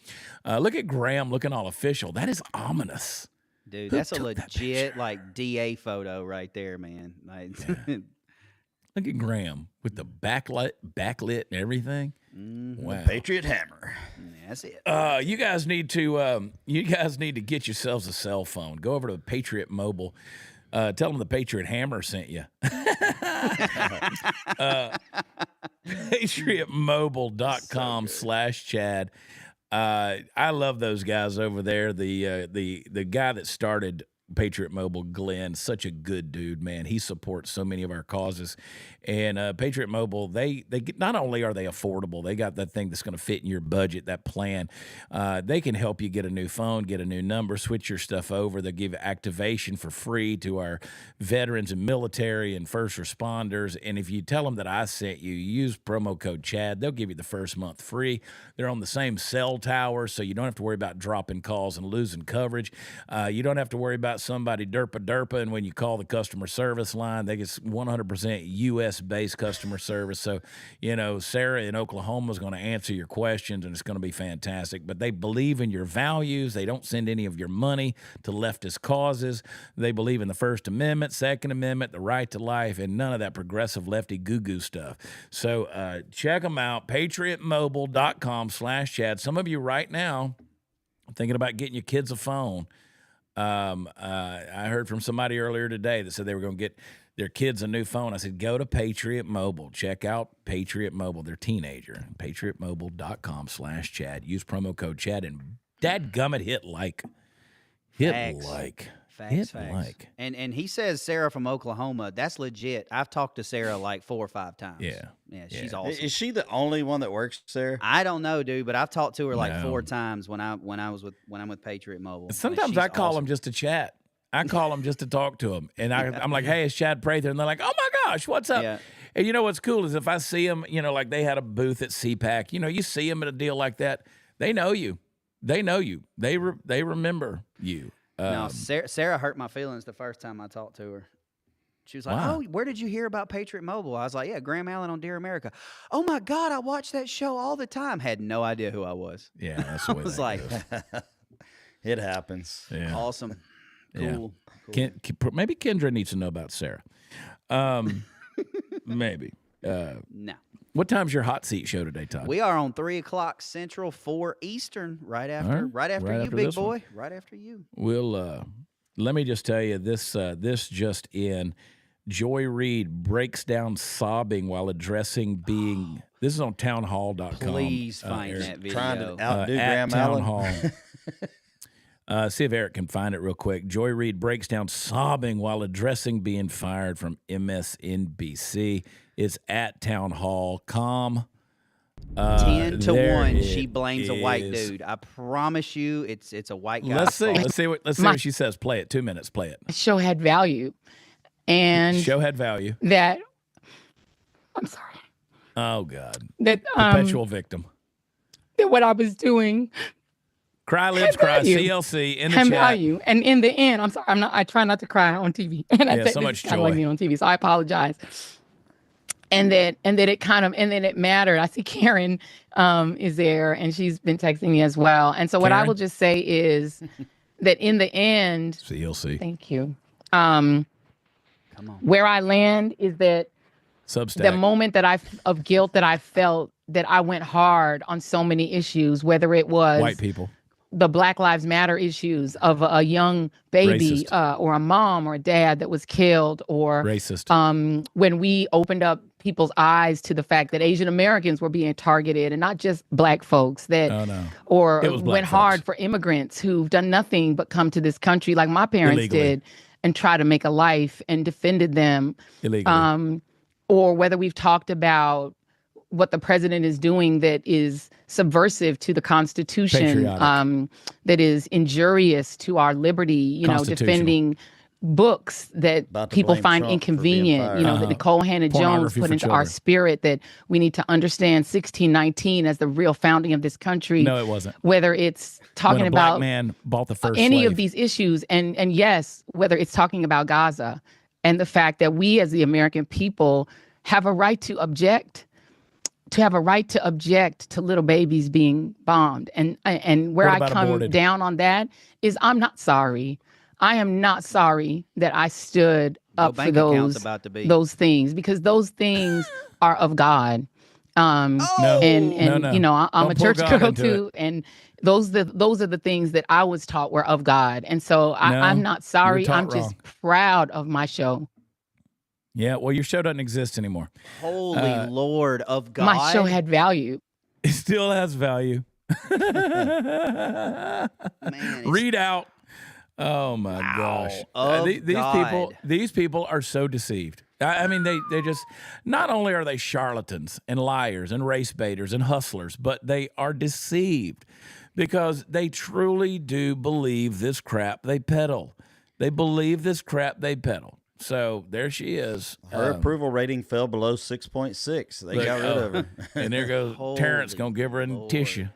Look at Graham looking all official. That is ominous. Dude, that's a legit like DA photo right there, man. Like, look at Graham with the backlit and everything. Mm-hmm. Wow. Patriot Hammer. That's it. You guys need to get yourselves a cell phone. Go over to Patriot Mobile. Tell them the Patriot Hammer sent you. PatriotMobile.com/Chad. I love those guys over there. The guy that started Patriot Mobile, Glenn, such a good dude, man. He supports so many of our causes. And Patriot Mobile, they not only are they affordable, they got that thing that's going to fit in your budget, that plan. They can help you get a new phone, get a new number, switch your stuff over. They'll give activation for free to our veterans and military and first responders. And if you tell them that I sent you, use promo code Chad, they'll give you the first month free. They're on the same cell tower, so you don't have to worry about dropping calls and losing coverage. You don't have to worry about somebody derpa, and when you call the customer service line, they get 100% U.S.-based customer service. So, Sarah in Oklahoma is going to answer your questions, and it's going to be fantastic. But they believe in your values. They don't send any of your money to leftist causes. They believe in the First Amendment, Second Amendment, the right to life, and none of that progressive lefty goo-goo stuff. So check them out, patriotmobile.com/Chad. Some of you right now are thinking about getting your kids a phone. I heard from somebody earlier today that said they were going to get their kids a new phone. I said, go to Patriot Mobile. Check out Patriot Mobile. They're teenager. patriotmobile.com/Chad. Use promo code Chad, and dadgummit, hit like. Facts. And he says Sarah from Oklahoma. That's legit. I've talked to Sarah like 4 or 5 times. Yeah, she's awesome. Is she the only one that works there? I don't know, dude, but I've talked to her like 4 times when I'm with Patriot Mobile. Sometimes I call them just to chat. I call them just to talk to them, and I'm like, "Hey, it's Chad Prather," and they're like, "Oh my gosh, what's up?" Yeah. And you know what's cool is if I see them, like they had a booth at CPAC. You see them at a deal like that, they know you. They know you. They remember you. No, Sarah hurt my feelings the first time I talked to her. She was like, "Oh, where did you hear about Patriot Mobile?" I was like, "Yeah, Graham Allen on Dear America." "Oh my God, I watch that show all the time." Had no idea who I was. Yeah, that's the way I was like, it happens. Yeah. Awesome, cool. Yeah. Maybe Kendra needs to know about Sarah. Maybe. No. What time's your hot seat show today, Todd? We are on 3 o'clock Central, 4 Eastern, right after you, big boy. Right after you. We'll let me just tell you this just in. Joy Reid breaks down sobbing while addressing being. This is on townhall.com. Please find that video. Trying to outdo Graham Town Allen. Hall. See if Eric can find it real quick. Joy Reid breaks down sobbing while addressing being fired from MSNBC. It's at townhall.com. 10 to 1, she blames a white dude. I promise you, it's a white guy. Let's see what she says. Play it. 2 minutes. Play it. Show had value, and show had value. That I'm sorry. Oh God. That perpetual victim. That what I was doing. Cry lips cry. CLC in the chat. Value, and in the end, I'm sorry. I try not to cry on TV, and I so much joy. I like being on TV, so I apologize. And then it mattered. I see Karen is there, and she's been texting me as well. And so what I will just say is that in the end, CLC. Thank you. Come on. Where I land is that Substack. The moment of guilt that I felt, that I went hard on so many issues, whether it was white people, the Black Lives Matter issues of a young baby or a mom or a dad that was killed, or racist. When we opened up people's eyes to the fact that Asian Americans were being targeted, and not just Black folks, or went hard for immigrants who've done nothing but come to this country like my parents illegally did and try to make a life and defended them illegally. Or whether we've talked about what the president is doing that is subversive to the Constitution, that is injurious to our liberty, defending books that people find Trump inconvenient, that Nicole Hannah-Jones put into our spirit, that we need to understand 1619 as the real founding of this country. No, it wasn't. Whether it's talking when a about black man bought the first any slave. of these issues, and yes, whether it's talking about Gaza and the fact that we as the American people have a right to object, to little babies being bombed. And where I come aborted? down on that is I'm not sorry. I am not sorry that I stood up for those things, because those things are of God. I'm a church girl too, and those are the things that I was taught were of God. And so I'm not sorry. I'm just proud of my show. Yeah, well, your show doesn't exist anymore. Holy Lord of God. My show had value. It still has value. Man, Read out. Oh my gosh! God. These people are so deceived. I mean, they just not only are they charlatans and liars and race baiters and hustlers, but they are deceived because they truly do believe this crap they peddle. They believe this crap they peddle. So there she is. Her approval rating fell below 6.6. They got rid of her. And there goes Terrence gonna give her a Lord. tissue.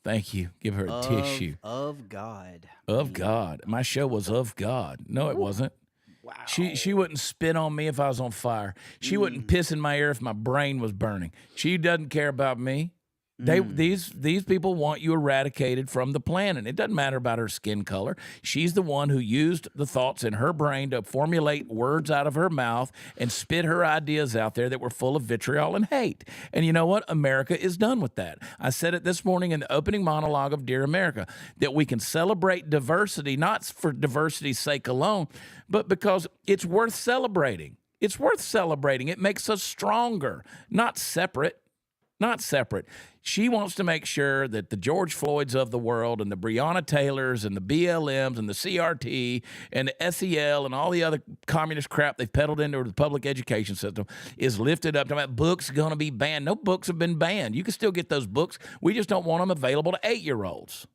Thank you. Give her a tissue. Of God. Of God. My show was of God. No, it wasn't. Wow. She wouldn't spit on me if I was on fire. She wouldn't piss in my ear if my brain was burning. She doesn't care about me. These people want you eradicated from the planet. It doesn't matter about her skin color. She's the one who used the thoughts in her brain to formulate words out of her mouth and spit her ideas out there that were full of vitriol and hate. And you know what? America is done with that. I said it this morning in the opening monologue of Dear America, that we can celebrate diversity, not for diversity's sake alone, but because it's worth celebrating. It's worth celebrating. It makes us stronger, not separate. Not separate. She wants to make sure that the George Floyds of the world and the Breonna Taylors and the BLMs and the CRT and the SEL and all the other communist crap they've peddled into the public education system is lifted up. About books going to be banned. No books have been banned. You can still get those books. We just don't want them available to 8-year-olds.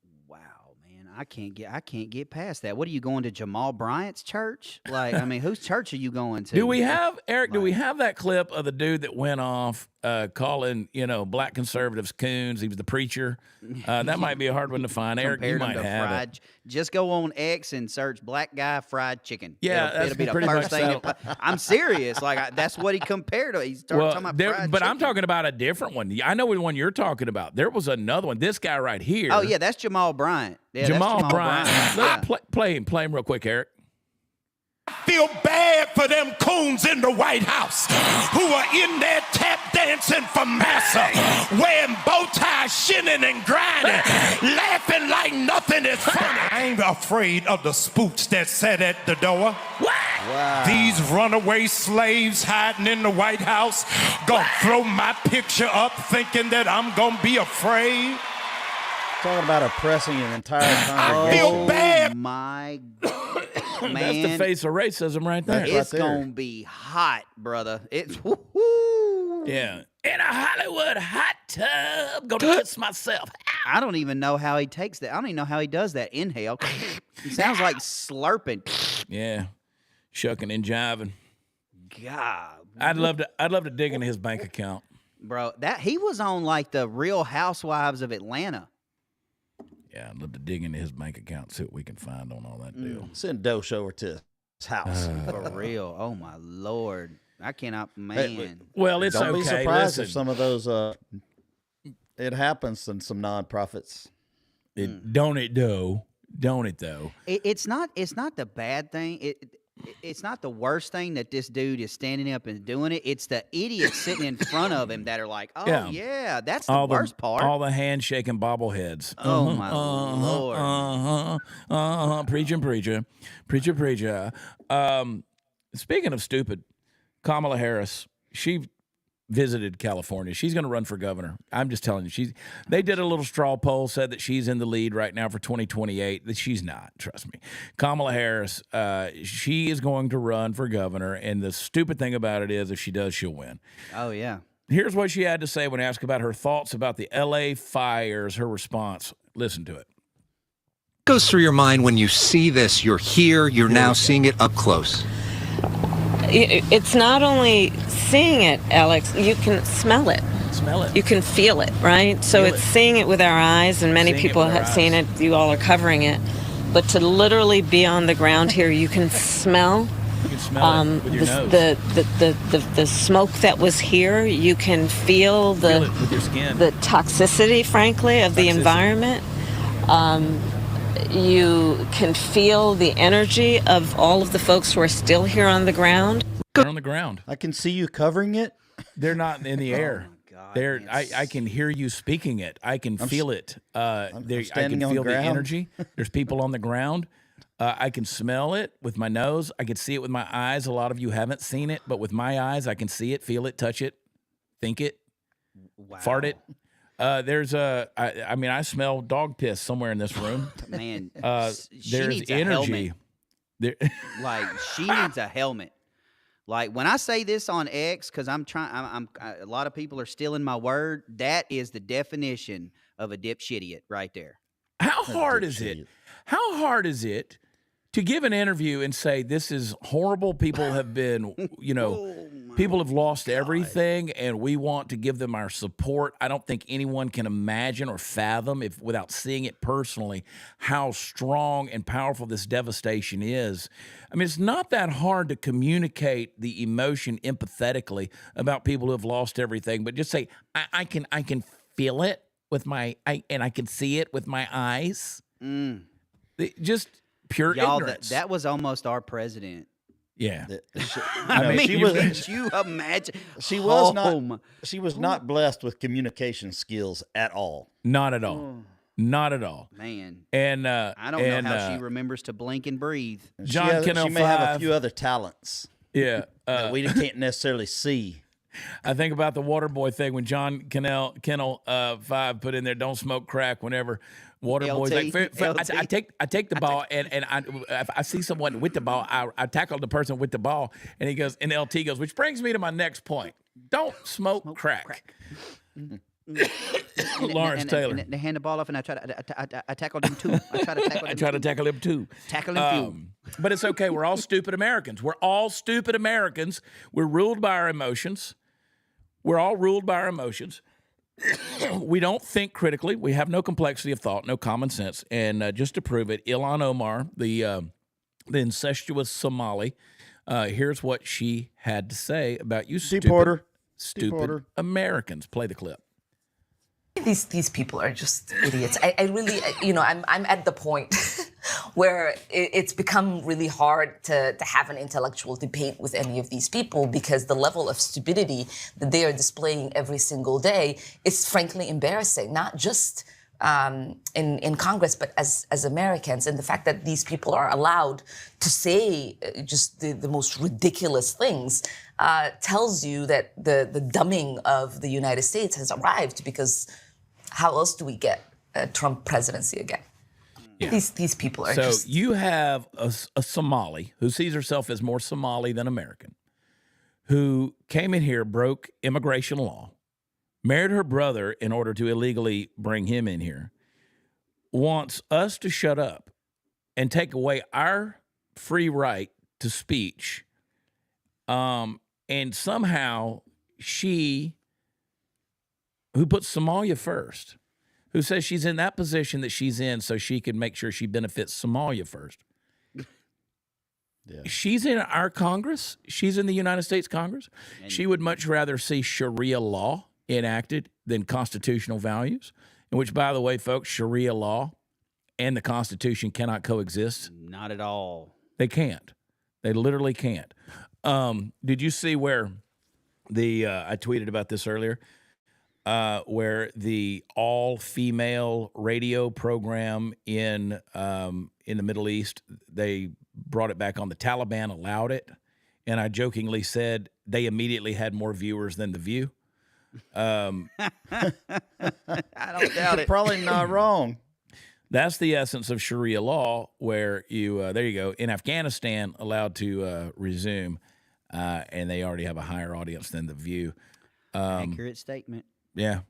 I can't get past that. What are you going to Jamal Bryant's church? Like, I mean, whose church are you going to? Do we have, Eric, do we have that clip of the dude that went off calling, black conservatives coons? He was the preacher. That might be a hard one to find. Eric, you might have it. Just go on X and search black guy fried chicken. Yeah, it'll be the first thing. I'm serious. Like, that's what he compared to. He's talking about fried but chicken. I'm talking about a different one. I know the one you're talking about. There was another one. This guy right here. Oh, yeah, that's Jamal Bryant. Yeah, Jamal Bryant. Play him real quick, Eric. Feel bad for them coons in the White House who are in there tap dancing for massa, wearing bow ties, shinning and grinding, laughing like nothing is funny. I ain't afraid of the spooks that sat at the door. What? Wow. These runaway slaves hiding in the White House gonna throw my picture up thinking that I'm gonna be afraid. Talking about oppressing an entire congregation. Feel bad. Oh, my God. Man, that's the face of racism right there. It's gonna be hot, brother. It's woo-hoo. Yeah. In a Hollywood hot tub, gonna kiss myself. I don't even know how he takes that. I don't even know how he does that inhale. It sounds like slurping. Yeah, shucking and jiving. God, I'd love to dig into his bank account, bro. That he was on like the Real Housewives of Atlanta. Yeah, I'd love to dig into his bank account, see what we can find on all that deal. Send Dosh over to his house. For real. Oh, my Lord. I cannot, man. Well, it's Don't okay. be surprised Listen, if some of those, it happens in some nonprofits. Don't it though? It's not the bad thing. It's not the worst thing that this dude is standing up and doing it. It's the idiots sitting in front of him that are like, oh, yeah that's the worst part. All the handshaking bobbleheads. Oh, my Lord. Preacher. Speaking of stupid, Kamala Harris, she visited California. She's going to run for governor. I'm just telling you. They did a little straw poll, said that she's in the lead right now for 2028. That she's not, trust me. Kamala Harris, she is going to run for governor, and the stupid thing about it is if she does, she'll win. Oh, yeah. Here's what she had to say when asked about her thoughts about the L.A. fires, her response. Listen to it. What goes through your mind when you see this? You're here, you're now seeing it up close. It's not only seeing it, Alex, you can smell it. You can feel it, right? So it's seeing it with our eyes, and many people have seen it. You all are covering it. But to literally be on the ground here, you can smell. You can smell it with your nose. The smoke that was here. You can feel it with your skin. The toxicity, frankly, of the environment. You can feel the energy of all of the folks who are still here on the ground. They're on the ground. I can see you covering it. They're not in the air. God, I can hear you speaking it. I can feel it. I can standing on feel the ground. energy. There's people on the ground. I can smell it with my nose. I can see it with my eyes. A lot of you haven't seen it, but with my eyes, I can see it, feel it, touch it, think it, fart it. There's I smell dog piss somewhere in this room. Man, she there's needs a energy. helmet. Like, she needs a helmet. Like, when I say this on X, because a lot of people are stealing my word. That is the definition of a dipshitiot right there. How hard is it? How hard is it to give an interview and say this is horrible? People have been, people have lost everything, and we want to give them our support. I don't think anyone can imagine or fathom, without seeing it personally, how strong and powerful this devastation is. I mean, it's not that hard to communicate the emotion empathetically about people who have lost everything, but just say, I can feel it with and I can see it with my eyes. Just pure ignorance. That was almost our president. Yeah. Could you imagine? She was not blessed with communication skills at all. Not at all. Not at all. Man. And I don't know how she remembers to blink and breathe. John Kennel She may have a few other talents. Yeah. That we can't necessarily see. I think about the Waterboy thing when John Kennel 5 put in there, don't smoke crack whenever Waterboy's like, I take the ball and if I see someone with the ball, I tackle the person with the ball, and he goes, and LT goes, which brings me to my next point. Don't smoke crack. Lawrence Taylor. And they hand the ball off, and I tackled him too. I try to tackle him too. Tackle him too. But it's okay. We're all stupid Americans. We're all stupid Americans. We're ruled by our emotions. We're all ruled by our emotions. We don't think critically. We have no complexity of thought, no common sense. And just to prove it, Ilhan Omar, the incestuous Somali, here's what she had to say about you stupid Americans. Play the clip. These people are just idiots. I really, I'm at the point where it's become really hard to have an intellectual debate with any of these people, because the level of stupidity that they are displaying every single day is frankly embarrassing, not just in Congress, but as Americans. And the fact that these people are allowed to say just the most ridiculous things tells you that the dumbing of the United States has arrived, because how else do we get a Trump presidency again? Yeah. These people are So you have a Somali who sees herself as more Somali than American, who came in here, broke immigration law, married her brother in order to illegally bring him in here, wants us to shut up and take away our free right to speech, and somehow she, who puts Somalia first, who says she's in that position that she's in so she can make sure she benefits Somalia first. Yeah. She's in our Congress. She's in the United States Congress. She would much rather see Sharia law enacted than constitutional values, in which, by the way, folks, Sharia law and the Constitution cannot coexist. Not at all. They can't. They literally can't. Did you see where I tweeted about this earlier, where the all-female radio program in the Middle East, they brought it back on. The Taliban allowed it, and I jokingly said they immediately had more viewers than The View. I don't doubt it. Probably not wrong. That's the essence of Sharia law, where you, there you go, in Afghanistan, allowed to resume, and they already have a higher audience than The View. Accurate statement. Yeah.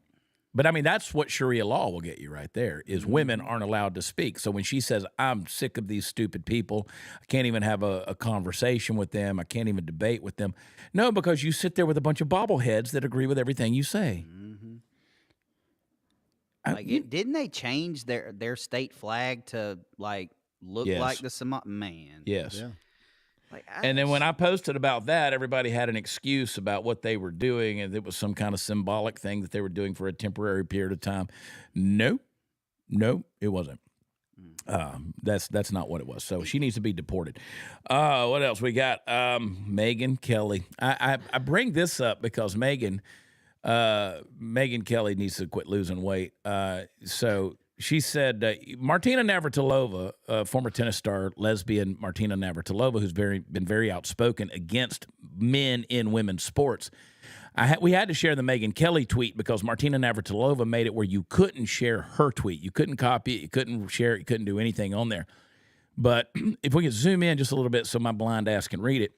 But, I mean, that's what Sharia law will get you right there, is women aren't allowed to speak. So when she says, I'm sick of these stupid people, I can't even have a conversation with them, I can't even debate with them. No, because you sit there with a bunch of bobbleheads that agree with everything you say. Didn't they change their state flag to, like, look like the Somali? Man. Yes. Yeah. Like, and then when I posted about that, everybody had an excuse about what they were doing, and it was some kind of symbolic thing that they were doing for a temporary period of time. No, it wasn't. That's not what it was. So she needs to be deported. What else we got? Megyn Kelly. I bring this up because Megyn Kelly needs to quit losing weight. So she said, Martina Navratilova, former tennis star, lesbian Martina Navratilova, who's been very outspoken against men in women's sports. We had to share the Megyn Kelly tweet because Martina Navratilova made it where you couldn't share her tweet. You couldn't copy it. You couldn't share it. You couldn't do anything on there. But if we could zoom in just a little bit so my blind ass can read it,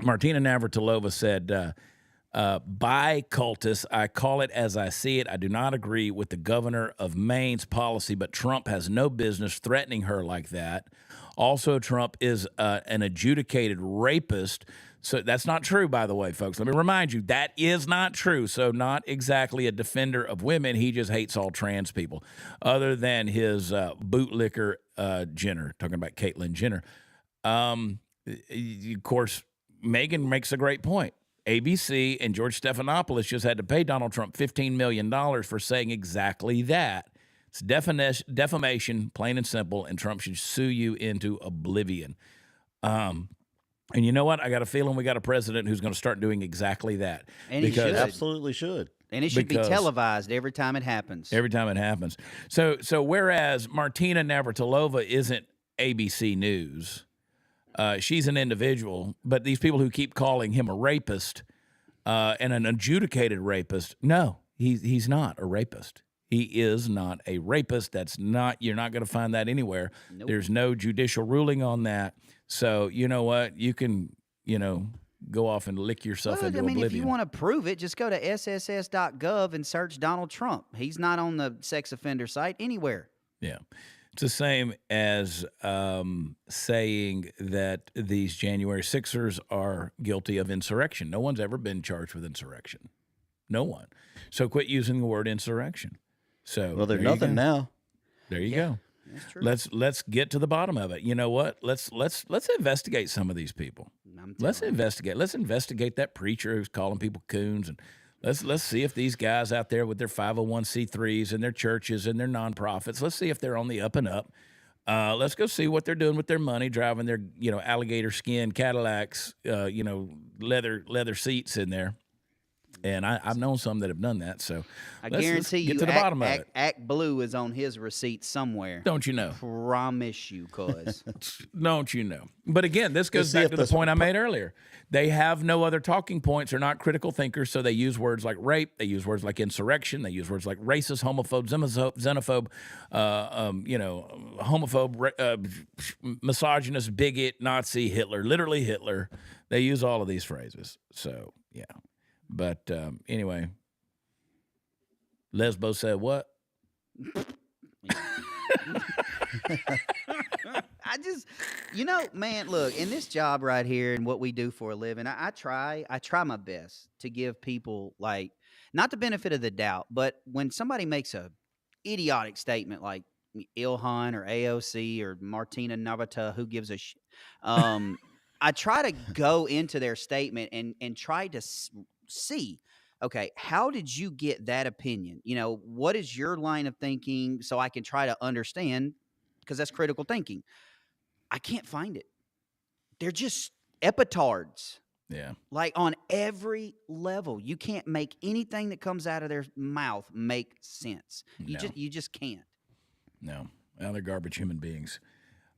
Martina Navratilova said, by cultists, I call it as I see it. I do not agree with the governor of Maine's policy, but Trump has no business threatening her like that. Also, Trump is an adjudicated rapist. So that's not true, by the way, folks. Let me remind you, that is not true. So not exactly a defender of women. He just hates all trans people, other than his bootlicker Jenner, talking about Caitlyn Jenner. Of course, Megyn makes a great point. ABC and George Stephanopoulos just had to pay Donald Trump $15 million for saying exactly that. It's defamation, plain and simple, and Trump should sue you into oblivion. And you know what? I got a feeling we got a president who's going to start doing exactly that. And he should. Absolutely should. And it should be televised every time it happens. Every time it happens. So whereas Martina Navratilova isn't ABC News, she's an individual, but these people who keep calling him a rapist and an adjudicated rapist, no, he's not a rapist. He is not a rapist. You're not going to find that anywhere. Nope. There's no judicial ruling on that. So you know what? You can, go off and lick yourself into oblivion. If you want to prove it, just go to sss.gov and search Donald Trump. He's not on the sex offender site anywhere. Yeah. It's the same as saying that these January 6ers are guilty of insurrection. No one's ever been charged with insurrection. No one. So quit using the word insurrection. So they're nothing now. There you go. That's true. Let's get to the bottom of it. You know what? Let's investigate some of these people. Let's investigate that preacher who's calling people coons, and let's see if these guys out there with their 501c3s and their churches and their nonprofits, let's see if they're on the up and up. Let's go see what they're doing with their money, driving their alligator skin Cadillacs, leather seats in there. And I've known some that have done that. So I guarantee you, get to the bottom of it. Act Blue is on his receipt somewhere. Don't you know? Promise you, cuz. Don't you know? But again, this goes back to the point I made earlier. They have no other talking points. They're not critical thinkers, so they use words like rape. They use words like insurrection. They use words like racist, homophobe, xenophobe, homophobe, misogynist, bigot, Nazi, Hitler, literally Hitler. They use all of these phrases. So, yeah. But anyway, Lesbo said what? I just, man, look, in this job right here and what we do for a living, I try my best to give people, like, not the benefit of the doubt, but when somebody makes a idiotic statement like Ilhan or AOC or Martina Navratilova, who gives a shit, I try to go into their statement and try to see, okay, how did you get that opinion? What is your line of thinking, so I can try to understand, because that's critical thinking. I can't find it. They're just epitards. Yeah. Like on every level. You can't make anything that comes out of their mouth make sense. You just can't. No. Well, they're garbage human beings.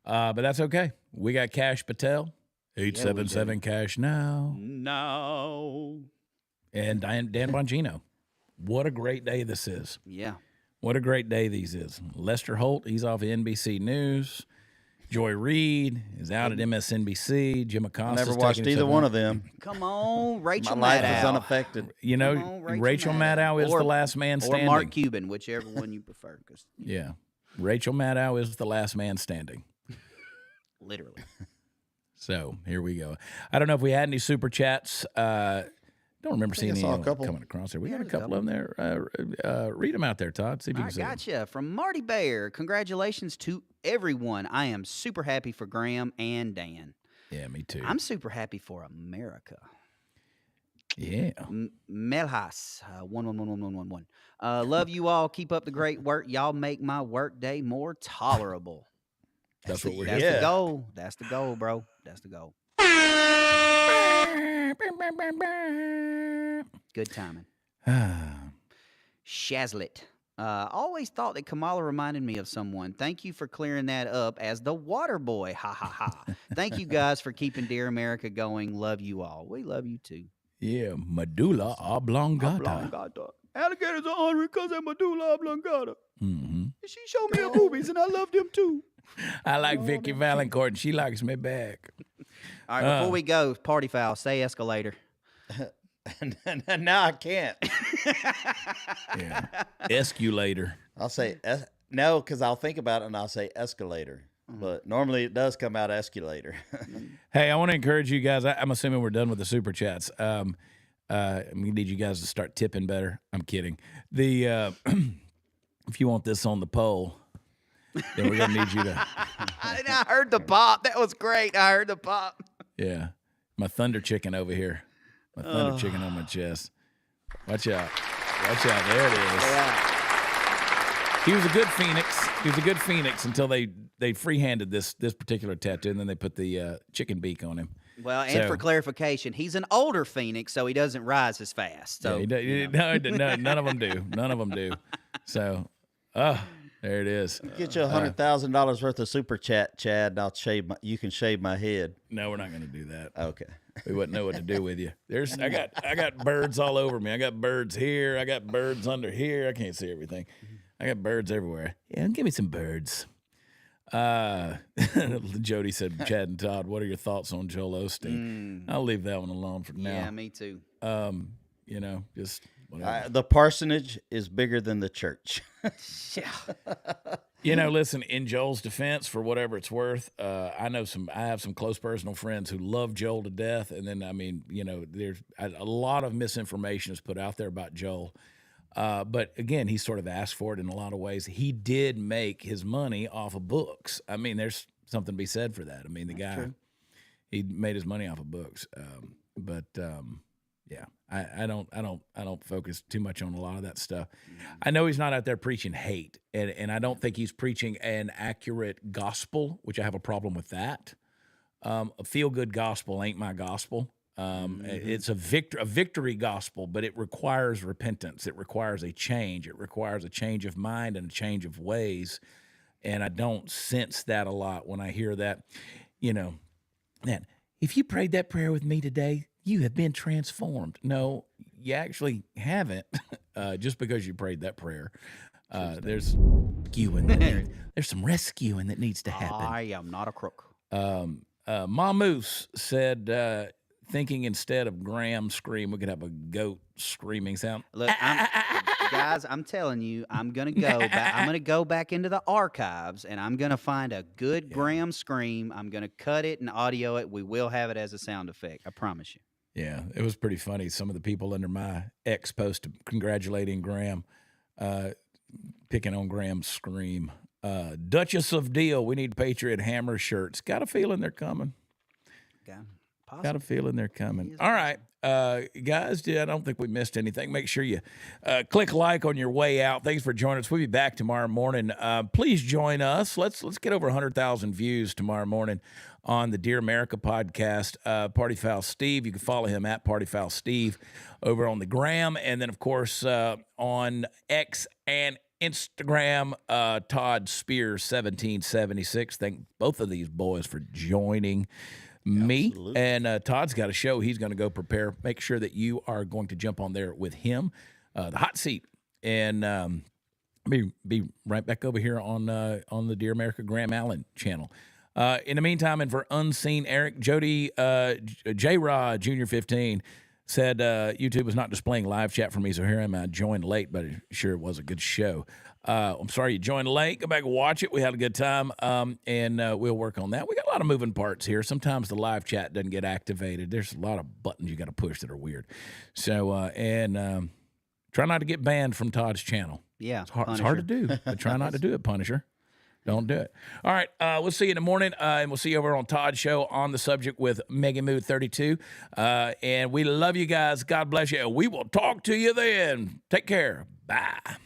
But that's okay. We got Cash Patel. 877 Cash now. No. And Dan Bongino. What a great day this is. Yeah. What a great day these is. Lester Holt, he's off of NBC News. Joy Reid is out at MSNBC. Jim Acosta. Never watched either one of them. Come on, Rachel Maddow. My life is unaffected. Rachel Maddow is the last man standing. Or Mark Cuban, whichever one you prefer. Yeah. Rachel Maddow is the last man standing. Literally. So here we go. I don't know if we had any super chats. Don't remember seeing any coming across there. We got a couple of them there. Read them out there, Todd. See if you can see them. Gotcha. From Marty Bear. Congratulations to everyone. I am super happy for Graham and Dan. Yeah, me too. I'm super happy for America. Yeah. Melhas 111111. Love you all. Keep up the great work. Y'all make my work day more tolerable. That's what we're That's the goal. That's the goal, bro. That's the goal. Good timing. Shazlit. Always thought that Kamala reminded me of someone. Thank you for clearing that up as the water boy. Ha, ha, ha. Thank you guys for keeping Dear America going. Love you all. We love you too. Yeah, medulla oblongata. Alligators are hungry because they're medulla oblongata. Mm-hmm. She showed me her boobies, and I love them too. I like Vicky Valancourt, and she likes me back. All right, before we go, party foul, say escalator. And now I can't. Yeah. Esculator. I'll say no, because I'll think about it and I'll say escalator. But normally it does come out escalator. Hey, I want to encourage you guys. I'm assuming we're done with the super chats. We need you guys to start tipping better. I'm kidding. If you want this on the poll, then we're gonna need you to. I heard the pop. That was great. I heard the pop. Yeah, my thunder chicken over here. My thunder chicken on my chest. Watch out. Watch out. There it is. Yeah. He was a good phoenix. He was a good phoenix until they free-handed this particular tattoo, and then they put the chicken beak on him. Well, and for clarification, he's an older phoenix, so he doesn't rise as fast. So no, none of them do. None of them do. So, there it is. Get you $100,000 worth of super chat, Chad, and you can shave my head. No, we're not going to do that. Okay. We wouldn't know what to do with you. I got birds all over me. I got birds here. I got birds under here. I can't see everything. I got birds everywhere. Yeah, give me some birds. Jody said, Chad and Todd, what are your thoughts on Joel Osteen? I'll leave that one alone for now. Yeah, me too. Just whatever. The parsonage is bigger than the church. Listen, in Joel's defense, for whatever it's worth, I have some close personal friends who love Joel to death. And then, there's a lot of misinformation is put out there about Joel. But again, he sort of asked for it in a lot of ways. He did make his money off of books. I mean, there's something to be said for that. I mean, the guy, he made his money off of books. Yeah, I don't focus too much on a lot of that stuff. I know he's not out there preaching hate, and I don't think he's preaching an accurate gospel, which I have a problem with that. A feel-good gospel ain't my gospel. It's a victory gospel, but it requires repentance. It requires a change. It requires a change of mind and a change of ways. And I don't sense that a lot when I hear that, that if you prayed that prayer with me today, you have been transformed. No, you actually haven't. Just because you prayed that prayer, there's some rescuing that needs to happen. I am not a crook. Mamoose said, thinking instead of Graham scream, we could have a goat screaming sound. Look, guys, I'm telling you, I'm gonna go back. I'm gonna go back into the archives, and I'm gonna find a good Graham scream. I'm gonna cut it and audio it. We will have it as a sound effect. I promise you. Yeah, it was pretty funny. Some of the people under my ex post congratulating Graham, picking on Graham's scream. Duchess of Deal, we need Patriot Hammer shirts. Got a feeling they're coming. Got a feeling they're coming. All right, guys, I don't think we missed anything. Make sure you click like on your way out. Thanks for joining us. We'll be back tomorrow morning. Please join us. Let's get over 100,000 views tomorrow morning on the Dear America podcast. Party Foul Steve, you can follow him at Party Foul Steve over on the Gram, and then of course on X and Instagram, Todd Spears 1776. Thank both of these boys for joining me. Absolutely. And Todd's got a show he's going to go prepare. Make sure that you are going to jump on there with him, the hot seat, and be right back over here on the Dear America Graham Allen channel. In the meantime, and for Unseen Eric, Jody J. Rod Jr. 15 said YouTube was not displaying live chat for me, so here I am. I joined late, but it sure was a good show. I'm sorry you joined late. Go back and watch it. We had a good time, and we'll work on that. We got a lot of moving parts here. Sometimes the live chat doesn't get activated. There's a lot of buttons you got to push that are weird. So, try not to get banned from Todd's channel. Yeah, it's hard to do, but try not to do it, Punisher. Don't do it. All right, we'll see you in the morning, and we'll see you over on Todd's show on the subject with Mega Mood 32. And we love you guys. God bless you. We will talk to you then. Take care. Bye.